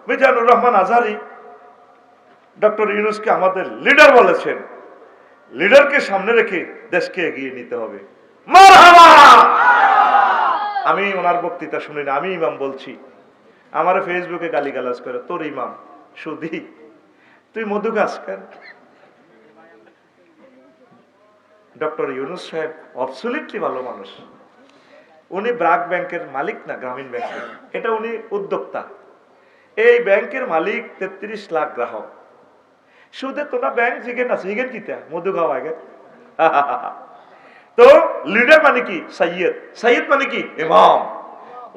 Mizanur Rahman Azhari doctor ইউনূসকে আমাদের leader বলেছেন। লিডারকে সামনে রেখে দেশকে এগিয়ে নিতে হবে। মারহাবা। আমি ওনার বক্তৃতা শুনিনি, আমি ইমাম বলছি। আমার ফেসবুকে গালিগালাজ করে, তোর ইমাম সুধী, তুই মধু গাছ কেন? ডক্টর ইউনূস সাহেব অবসলিটলি ভালো মানুষ। উনি ব্র্যাক ব্যাংকের মালিক না, গ্রামীণ ব্যাংকের, এটা উনি উদ্যোক্তা। এই ব্যাংকের মালিক 33 লাখ গ্রাহক। সুদে তোরা ব্যাংক জিগেন আছে, জিগেন কিতা মধু খাওয়া গে। তো লিডার মানে কি? সৈয়দ। সৈয়দ মানে কি? ইমাম।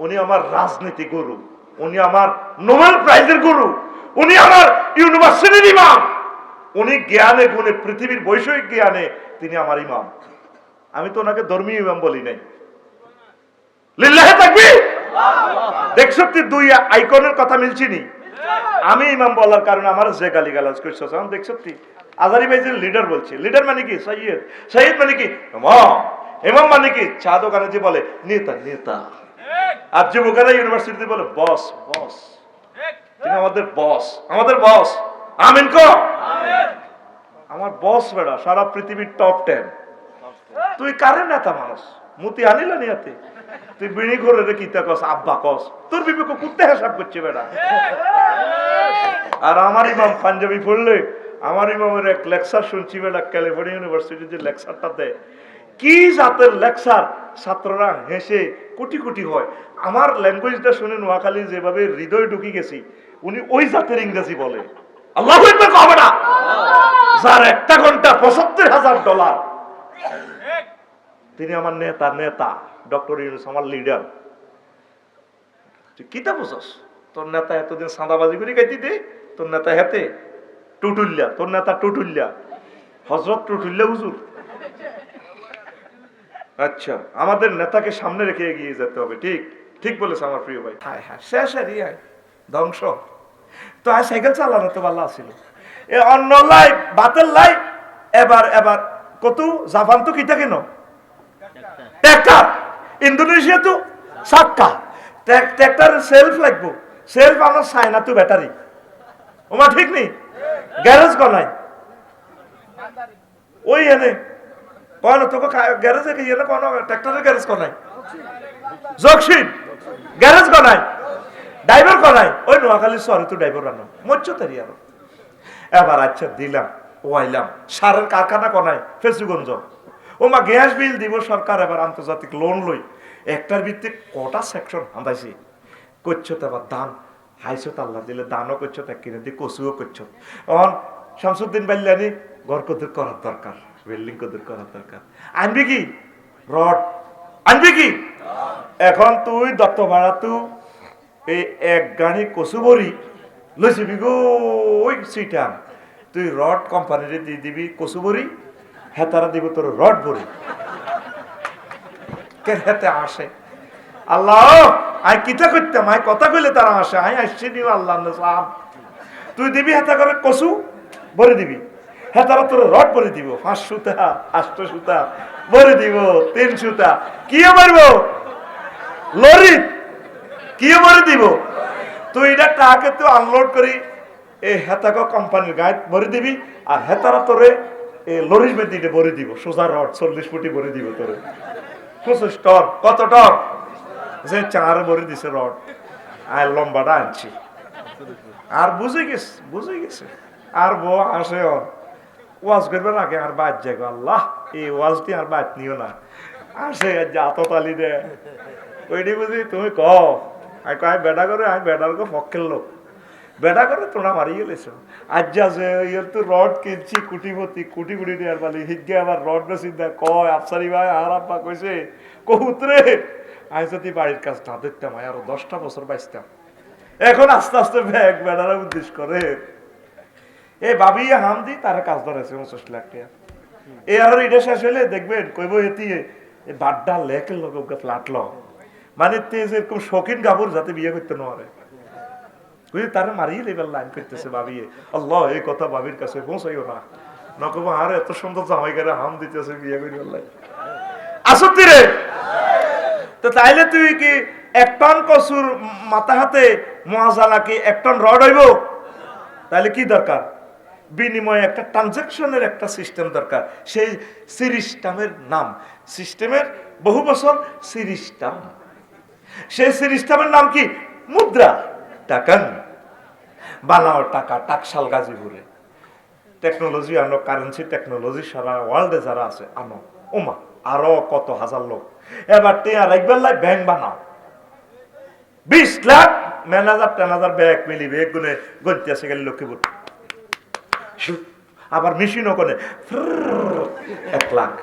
উনি আমার রাজনীতি গুরু, উনি আমার নোবেল প্রাইজের গুরু, উনি আমার ইউনিভার্সিটির ইমাম, উনি জ্ঞানে গুণে পৃথিবীর বৈষয়িক জ্ঞানে তিনি আমার ইমাম। আমি তো ওনাকে ধর্মীয় ইমাম বলি নাই। লিল্লাহে তাকবীর। দেখছো তুই দুই আইকনের কথা মিলছিনি। আমি ইমাম বলার কারণে আমার যে গালিগালাজ করছো, দেখছো তুই আজারি ভাই যে লিডার বলছে। লিডার মানে কি? সৈয়দ। সৈয়দ মানে কি? ইমাম। ইমাম মানে কি? চা দোকানে যে বলে নেতা নেতা, আর যুবকেরা ইউনিভার্সিটিতে বলে বস বস। তিনি আমাদের বস, আমাদের বস। আমিন কো। আমার বস বেড়া সারা পৃথিবীর টপ 10। তুই কারে নেতা মানুষ? মুতি আনিল নিয়াতে তুই বিড়ি করে রে কিতা কস আব্বা কস, তোর বিবেক কুত্তে হিসাব করছে বেড়া। আর আমার ইমাম পাঞ্জাবি পড়লে, আমার ইমামের এক লেকচার শুনছি বেড়া, ক্যালিফোর্নিয়া ইউনিভার্সিটির যে লেকচারটা দেয়, কি জাতের লেকচার, ছাত্ররা হেসে কোটি কোটি হয়। আমার ল্যাঙ্গুয়েজটা শুনে নোয়াখালী যেভাবে হৃদয় ঢুকি গেছি, উনি ওই জাতের ইংরেজি বলে। আল্লাহু আকবার কবে না? যার একটা ঘন্টা $৭৫,০০০। তিনি আমার নেতা। নেতা ডক্টর ইউনূস আমার লিডার। তুই কিতা বুঝস? তোর নেতা এতদিন সাদাবাজি করে গাইতি দে, তোর নেতা হেতে টুটুল্লা, তোর নেতা টুটুল্লা, হযরত টুটুল্লা হুজুর। আচ্ছা, আমাদের নেতাকে সামনে রেখে এগিয়ে যেতে হবে। ঠিক ঠিক বলেছে আমার প্রিয় ভাই। হায় হায়, শেষ এরিয়ায় ধ্বংস। তো আর সাইকেল চালানো তো ভালো ছিল। এ অন্য লাই বাতের লাই। এবার এবার কত জাপান তো কিতা কেন ট্র্যাক্টর, ইন্দোনেশিয়া তো চাক্কা। ট্র্যাক্টর সেলফ লাগবো, সেলফ আমার চায়না তো ব্যাটারি। ওমা ঠিক নেই, গ্যারেজ গনাই ওই এনে কোন তোকে গ্যারেজে গিয়ে না কোন ট্র্যাক্টরের গ্যারেজ কোনাই, জকশিন গ্যারেজ কোনাই, ড্রাইভার কোনাই। ওই নোয়াখালী শহরে তো ড্রাইভার রানো মজ্জ তারি আরো। এবার আচ্ছা দিলাম ওয়াইলাম সারের কারখানা কোনাই ফেসুগঞ্জ। ওমা গ্যাস বিল দিব সরকার। এবার আন্তর্জাতিক লোন লই, একটার ভিত্তিক কটা সেকশন আন্দাইছি করছো। তো আবার দান হাইছো তো আল্লাহ দিলে দানও করছো, তা কিনে দিয়ে কচুও করছো। এখন শামসুদ্দিন বাল্যানি ঘর কদুর করার দরকার, বিল্ডিং কদুর করার দরকার। আনবি কি রড? আনবি কি? এখন তুই দত্ত ভাড়া তু এই এক গাড়ি কচু বড়ি লইছিবি গো ওই সিটাম। তুই রড কোম্পানির দিয়ে দিবি কচু বড়ি, হেতারা দিব তোর রড বড়ি। কেন হেতে আসে? আল্লাহ আই কিতা করতাম, আই কথা কইলে তারা আসে। আই আসছি নিও আল্লাহ নাম। তুই দিবি হেতা করে কচু বড়ি দিবি, হেতারা তোর রড বড়ি দিব। 5 সুতা 8 সুতা বড়ি দিব, 3 সুতা কি মারব লরি কি বড়ি দিব। তুই এটা টাকে তুই আনলোড করি এই হেতাক কোম্পানির গায়ে বড়ি দিবি, আর হেতারা তোরে এই লরির মেদিতে বড়ি দিব। সোজা রড 40 ফুটি বড়ি দিব তোরে। 25 টন। কত টন? যে 4 বড়ি দিছে রড। আর লম্বাটা আনছি। আর বুঝে গেছে। আর বউ আসে ওয়াজ করবে না আর বাদ যাগো। আল্লাহ এই ওয়াজটি আর বাদ নিও না। আসে জাত তালি দে ওইটি বুঝি তুমি কও আমি বেটা করে, আমি বেটার পক্ষের লোক। বেটা করে তোমরা মারিয়ে গেলেছো। আজ যা যে তো রড কিনছি কুটিপতি, কুটি কুটি দেওয়ার পালি হিগে আবার রড চিন্তা কয় আফসারি ভাই আর আব্বা কইছে কহুতরে আমি যদি বাড়ির কাজ না দেখতাম আমি আরো 10টা বছর বাঁচতাম। এখন আস্তে আস্তে ব্যাগ বেড়ারা উদ্দেশ্য করে এই ভাবি হাম দি তারা কাজ ধরেছে 29 লাখ টাকা। এই আর এটা শেষ হইলে দেখবেন কইব এটি বাড্ডা লেকের লোক ফ্লাট ল মানে তেজ এরকম শৌখিন কাপড় যাতে বিয়ে করতে না পারে বুঝলি, তারা মারিয়ে লেবার লাইন করতেছে ভাবিয়ে। আল্লাহ এই কথা ভাবির কাছে পৌঁছাইও না, নকব আর এত সুন্দর জামাই করে হাম দিতেছে বিয়ে করি বললাই আসতি রে। তো তাইলে তুই কি এক টন কচুর মাথা হাতে মহাজালা কি এক টন রড হইব? তাহলে কি দরকার? বিনিময়ে একটা ট্রানজাকশনের একটা সিস্টেম দরকার। সেই সিরিস্টামের নাম, সিস্টেমের বহু বছর সিরিস্টাম। সেই সিরিস্টামের নাম কি? মুদ্রা, টাকান। বানাও টাকা, টাকশাল গাজীপুরে। টেকনোলজি আনো, কারেন্সি টেকনোলজি সারা ওয়ার্ল্ডে যারা আছে আনো। ওমা আরো কত হাজার লোক। এবার টিয়া রাখবেন লাই ব্যাংক বানাও। 20 লাখ ম্যানেজার ট্যানেজার ব্যাংক মিলিবে গুনে গন্তি আছে গেলে লক্ষ্মীপুর। আবার মেশিনও করে 1 লাখ।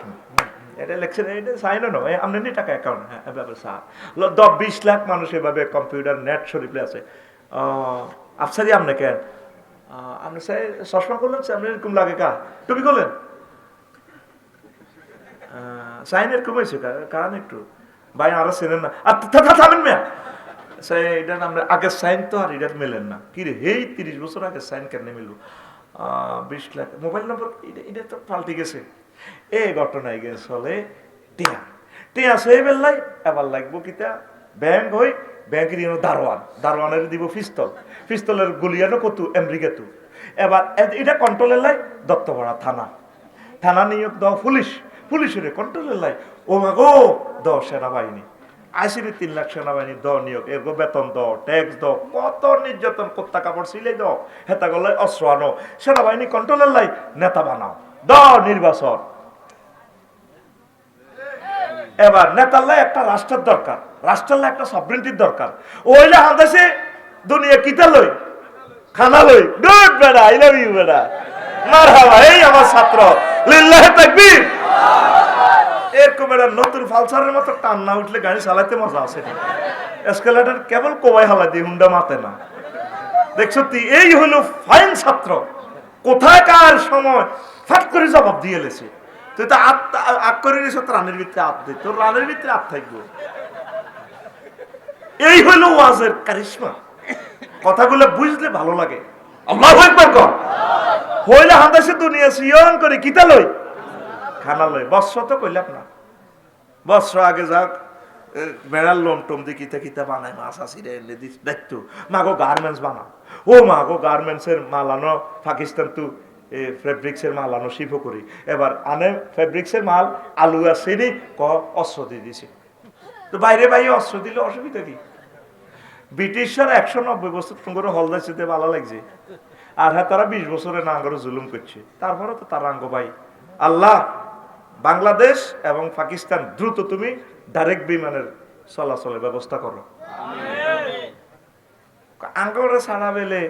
এটা লেখছেন, এটা সাইনও নয়, আপনি টাকা অ্যাকাউন্ট। হ্যাঁ, 20 লাখ মানুষ এভাবে কম্পিউটার নেট শরীফে আছে। আফসারি আপনি কেন? আপনি চাই চশমা করলেন, আপনি এরকম লাগে কা? টুপি করলেন, সাইন এরকম হয়েছে কারণ একটু ভাই আরো চেনেন না। আর থামেন মেয়া, এটা আমরা আগের সাইন তো আর এটা মেলেন না। কি রে, এই 30 বছর আগে সাইন কেন মিলবো? 20 লাখ মোবাইল নম্বর, এটা তো পাল্টে গেছে। এই ঘটনায় গেছে চলে টিয়া টিয়া সেই বেল্লাই এবার লাগবো কিতা ব্যাংক হই, ব্যাংকের দারোয়ান, দারোয়ানের দিব পিস্তল, পিস্তলের গুলিয়ানো কত আমেরিকাতু। এবার এটা কন্ট্রোলের লাই দত্তপাড়া থানা, থানা নিয়োগ দাও পুলিশ, পুলিশের কন্ট্রোলের লাই ও মাগো দাও সেনাবাহিনী, আইসিবি 3 লাখ সেনাবাহিনী দাও নিয়োগ, এর বেতন দাও, ট্যাক্স দাও, কত নির্যাতন, কোত্তা কাপড় সিলাই দাও, হেতা গলায় অস্ত্র আনো, সেনাবাহিনী কন্ট্রোলের লাই নেতা বানাও, দাও নির্বাচন। এবার নেতাল্লাই একটা রাষ্ট্রের দরকার, রাষ্ট্রের একটা সভরেন্টির দরকার। ওইলে হাঁদাসে দুনিয়া কিতা লই, খানা লই, গুড বেড়া, আই লাভ ইউ বেড়া, মারহাবা, এই আমার ছাত্র, লিল্লাহে তাকবীর। এরকম একটা নতুন ফালসারের মতো টান না উঠলে গাড়ি চালাতে মজা আছে না। এসকেলেটর কেবল কোবাই হালা দিয়ে হুন্ডা মাতে না। দেখছো এই হলো ফাইন ছাত্র, কোথায় কার সময় ফাট করে জবাব দিয়ে লেছে। তুই তো আগ করে নিস রানের ভিতরে আপ দিই, তোর রানের ভিতরে আপ থাকবো। এই হলো ওয়াজের কারিশমা। কথাগুলো বুঝলে ভালো লাগে। আল্লাহু আকবার কর। হইলে হাদাসে দুনিয়া সিয়ন করে কিতা লই, খানা লই। বস্ত্র তো কইলাম না, বস্ত্র আগে যাক, বেড়ার লোম টোম দিয়ে কিতা কিতা বানায়, মাছ আসিরে এনে দিস দেখতো। মাগো গার্মেন্টস বানাও, ও মাগো গার্মেন্টসের মাল আনো পাকিস্তান, তু ফেব্রিক্সের মাল আনো শিল্প করি। এবার আনে ফেব্রিক্সের মাল, আলু আসেনি, অস্ত্র দিয়ে দিছে। তো বাইরে বাইরে অস্ত্র দিলে অসুবিধা কি? ব্রিটিশরা 190 বছর তোমার হল যাইতে ভালো লাগছে, আর হ্যাঁ তারা 20 বছরে না আঙ্গরে জুলুম করছে। তারপরে তো তার আঙ্গ ভাই। আল্লাহ বাংলাদেশ এবং পাকিস্তান দ্রুত তুমি ডাইরেক্ট বিমানের চলাচলের ব্যবস্থা করো। আঙ্গরে ছাড়া বেলে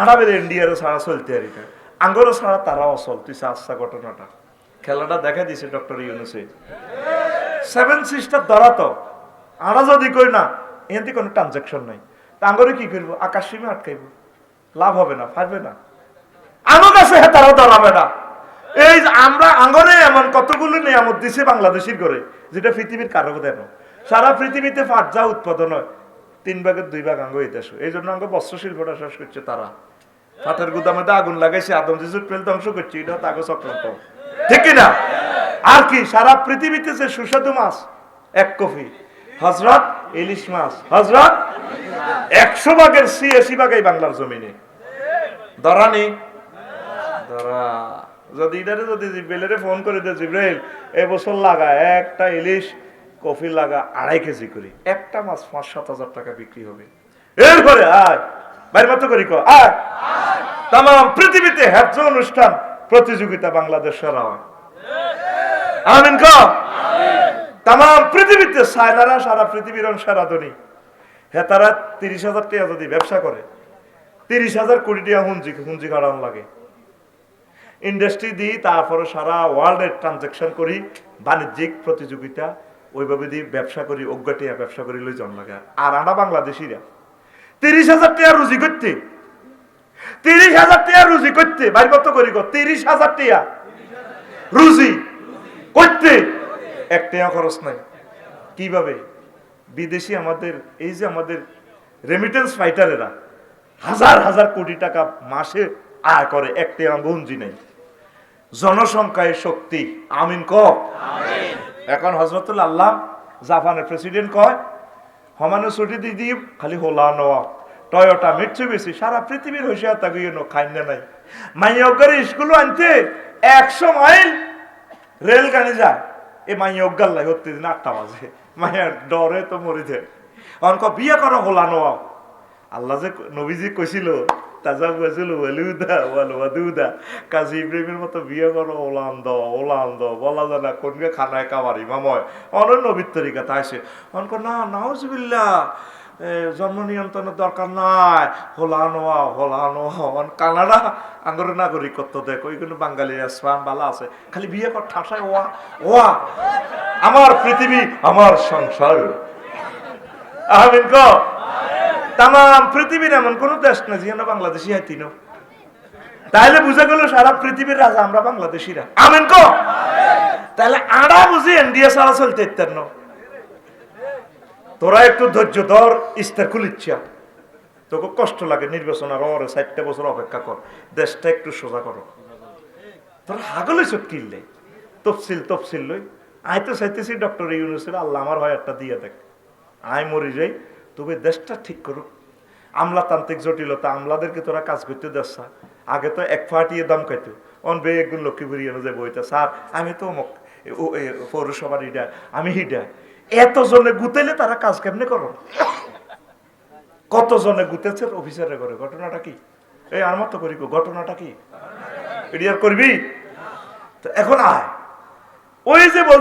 আড়া বেলে ইন্ডিয়ারও ছাড়া চলতে আর এটা, আঙ্গরে ছাড়া তারা অচল। তুই আচ্ছা ঘটনাটা খেলাটা দেখা দিছে ডক্টর ইউনুসে। 7 সিস্টার ধরা তো আড়া যদি কই না, এতে কোনো ট্রানজাকশন নাই, তা আঙ্গরে কি করবো? আকাশ সীমে আটকাইব, লাভ হবে না, পারবে না। আমার কাছে তারাও ধরাবে না। এই আমরা আঙ্গরে এমন কতগুলো নিয়ামত দিছে বাংলাদেশের করে, যেটা পৃথিবীর কারো দেন। সারা পৃথিবীতে পাট যা উৎপাদন হয় 3 ভাগের 2 ভাগ আঙ্গ এই দেশ। এই জন্য আঙ্গ বস্ত্র শিল্পটা শেষ করছে তারা। পাটের গুদামে আগুন লাগাইছে, আদম জিজুর পেল ধ্বংস করছে, এটা তাগ চক্রান্ত, ঠিক কিনা? আর কি সারা পৃথিবীতে যে সুস্বাদু মাছ 1 কপি, হজরত ইলিশ মাছ, হজরত 100 ভাগের 86 ভাগই বাংলার জমিনে। ধরানি ধরা যদি ইদারে যদি জিব্রাইলের ফোন করে দে, জিব্রাইল এই বছর লাগা একটা ইলিশ কফি লাগা 2.5 কেজি করি, একটা মাছ 5-7 হাজার টাকা বিক্রি হবে। এরপরে আয় বাইরে মতো করি আয়, তাম পৃথিবীতে হ্যাজ অনুষ্ঠান প্রতিযোগিতা বাংলাদেশ সেরা হয়। আমিন ক। তাম পৃথিবীতে সায়নারা সারা পৃথিবীর সেরা ধনী। হ্যাঁ তারা 30,000 টাকা যদি ব্যবসা করে, 30,000 কোটি টাকা হুঞ্জি কাটানো লাগে। ইন্ডাস্ট্রি দিই, তারপরে সারা ওয়ার্ল্ডের ট্রানজাকশন করি, বাণিজ্যিক প্রতিযোগিতা ওইভাবে দিয়ে ব্যবসা করি, অজ্ঞাটিয়া ব্যবসা করি লই জন লাগে। আর আমরা বাংলাদেশিরা 30,000 টাকা রুজি করতে, 30,000 টাকা রুজি করতে বাইর কত করি, 30,000 টাকা রুজি করতে 1 টাকা খরচ নাই। কিভাবে? বিদেশি আমাদের এই যে আমাদের রেমিটেন্স ফাইটারেরা হাজার হাজার কোটি টাকা মাসে আয় করে, 1 টাকা গঞ্জি নাই। জনসংখ্যায় শক্তি। আমিন ক। এখন হযরতুল আল্লাহ জাপানের প্রেসিডেন্ট কয়, সমানে ছুটি দি দিম খালি হোলা নেওয়া টয়োটা মিটসুবিশি সারা পৃথিবীর হুঁশিয়ার তাকে খাইন নাই মাইয়গের স্কুল আনতে 100 মাইল রেল গাড়ি যায় এ মাইয়গাল লাই হতে দিন 8টা বাজে মাইয়ার ডরে তো মরে যায় অনক বিয়ে করো হোলা নেওয়া আল্লাহ যে নবীজি কইছিল তাজা কইছিল ওয়ালুদা ওয়ালুদা কাজী ইব্রাহিমের মতো বিয়ে করো ওলান্দ বলা যায় না কোনকে খানায় কাবারি মাময় অন্য নবীর তরিকা তাইছে অনক না নাউজুবিল্লাহ জন্ম নিয়ন্ত্রণের দরকার নাই হোলা নোয়া কানাডা আঙ্গর নাগরিকত্ব দেখ ওইগুলো বাঙালি আসবাম বালা আছে খালি বিয়ে কর ঠাসায় ওয়া আমার পৃথিবী আমার সংসার আমিন ক তাম পৃথিবীর এমন কোন দেশ না যেখানে বাংলাদেশি হাইতিনো তাইলে বুঝা গেল সারা পৃথিবীর রাজা আমরা বাংলাদেশিরা আমিন ক তাহলে আড়া বুঝি ইন্ডিয়া সারা চলতে ইত্যান্ন তোরা একটু ধৈর্য ধর ইস্তার খুলিচ্ছা তোকে কষ্ট লাগে নির্বাচন আর 4 বছর অপেক্ষা কর দেশটা একটু সোজা করো তোরা হাগলে সব কিনলে তফসিল লই আই তো চাইতেছি ডক্টর ইউনুসের আল্লাহ আমার হয় একটা দিয়ে দেখ আই মরি যাই তবে দেশটা ঠিক করুক আমলাতান্ত্রিক জটিলতা আমলাদেরকে তোরা কাজ করতে দেশা আগে তো এক ফাটিয়ে দাম খাইতো অন বে একগুণ লক্ষ্মীপুরি এনে যে বইটা স্যার আমি তো পৌরসভার হিডা আমি হিডা এতজনে গুতেলে তারা কাজ কেমনে করো কতজনে গুতেছে অফিসারে করে ঘটনাটা কি এই আর মতো করি ঘটনাটা কি এটি আর করবি তো এখন আয় ওই যে বল